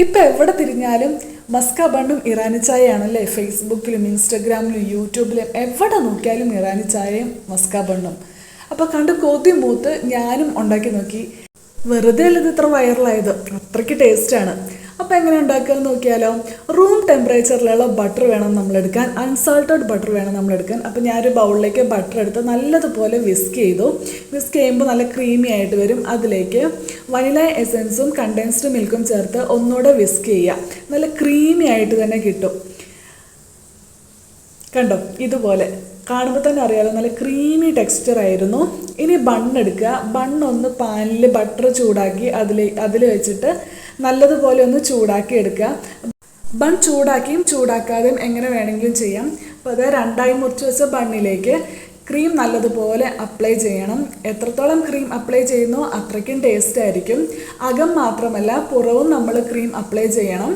ഇപ്പം എവിടെ തിരിഞ്ഞാലും മസ്ക ബണ്ണും ഇറാനി ചായയാണല്ലേ. ഫേസ്ബുക്കിലും ഇൻസ്റ്റഗ്രാമിലും യൂട്യൂബിലും എവിടെ നോക്കിയാലും ഇറാനി ചായയും മസ്ക ബണ്ണും. അപ്പോൾ കണ്ട് കൊതി മൂത്ത് ഞാനും ഉണ്ടാക്കി നോക്കി. വെറുതെ അല്ലത് ഇത്ര വൈറലായത്, അത്രയ്ക്ക് ടേസ്റ്റാണ്. അപ്പോൾ എങ്ങനെ ഉണ്ടാക്കുക നോക്കിയാലോ. റൂം ടെമ്പറേച്ചറിലുള്ള ബട്ടർ വേണം നമ്മളെടുക്കാൻ, അൺസാൾട്ടഡ് ബട്ടർ വേണം നമ്മളെടുക്കാൻ. അപ്പോൾ ഞാനൊരു ബൗളിലേക്ക് ബട്ടർ എടുത്ത് നല്ലതുപോലെ വിസ്ക് ചെയ്തു. വിസ്ക് ചെയ്യുമ്പോൾ നല്ല ക്രീമി ആയിട്ട് വരും. അതിലേക്ക് വനില എസൻസും കണ്ടൻസ്ഡ് മിൽക്കും ചേർത്ത് ഒന്നുകൂടെ വിസ്ക് ചെയ്യുക. നല്ല ക്രീമി ആയിട്ട് തന്നെ കിട്ടും. കണ്ടോ, ഇതുപോലെ കാണുമ്പോൾ തന്നെ അറിയാമല്ലോ, നല്ല ക്രീമി ടെക്സ്ചർ ആയിരുന്നു. ഇനി ബണ്ണെടുക്കുക. ബണ്ണൊന്ന് പാനിൽ ബട്ടർ ചൂടാക്കി അതിൽ വെച്ചിട്ട് നല്ലതുപോലെ ഒന്ന് ചൂടാക്കി എടുക്കുക. ബൺ ചൂടാക്കിയും ചൂടാക്കാതെയും എങ്ങനെ വേണമെങ്കിലും ചെയ്യാം. അപ്പോൾ അത് രണ്ടായി മുറിച്ച് വെച്ച ബണ്ണിലേക്ക് ക്രീം നല്ലതുപോലെ അപ്ലൈ ചെയ്യണം. എത്രത്തോളം ക്രീം അപ്ലൈ ചെയ്യുന്നോ അത്രയ്ക്കും ടേസ്റ്റ് ആയിരിക്കും. അകം മാത്രമല്ല പുറവും നമ്മൾ ക്രീം അപ്ലൈ ചെയ്യണം.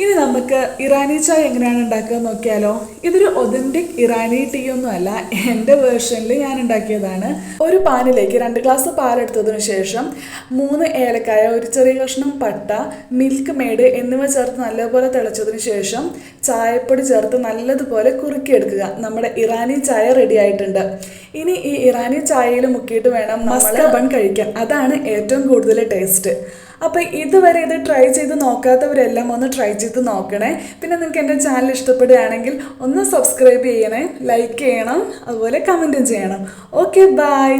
ഇനി നമുക്ക് ഇറാനി ചായ എങ്ങനെയാണ് ഉണ്ടാക്കുക നോക്കിയാലോ. ഇതൊരു ഒതൻറ്റിക് ഇറാനി ടീ ഒന്നും അല്ല, എൻ്റെ വേർഷനിൽ ഞാൻ ഉണ്ടാക്കിയതാണ്. ഒരു പാനിലേക്ക് 2 ഗ്ലാസ് പാലെടുത്തതിന് ശേഷം 3 ഏലക്കായ, ഒരു ചെറിയ കഷ്ണം പട്ട, മിൽക്ക് മെയ്ഡ് എന്നിവ ചേർത്ത് നല്ലപോലെ തിളച്ചതിന് ശേഷം ചായപ്പൊടി ചേർത്ത് നല്ലതുപോലെ കുറുക്കിയെടുക്കുക. നമ്മുടെ ഇറാനി ചായ റെഡി ആയിട്ടുണ്ട്. ഇനി ഈ ഇറാനി ചായയിൽ മുക്കിയിട്ട് വേണം മസ്ക ബൺ കഴിക്കാൻ. അതാണ് ഏറ്റവും കൂടുതൽ ടേസ്റ്റ്. അപ്പോൾ ഇതുവരെ ഇത് ട്രൈ ചെയ്ത് നോക്കാത്തവരെല്ലാം ഒന്ന് ട്രൈ ചെയ്ത് നോക്കണേ. പിന്നെ നിങ്ങൾക്ക് എൻ്റെ ചാനൽ ഇഷ്ടപ്പെടുകയാണെങ്കിൽ ഒന്ന് സബ്സ്ക്രൈബ് ചെയ്യണേ, ലൈക്ക് ചെയ്യണം, അതുപോലെ കമൻറ്റും ചെയ്യണം. Okay, by.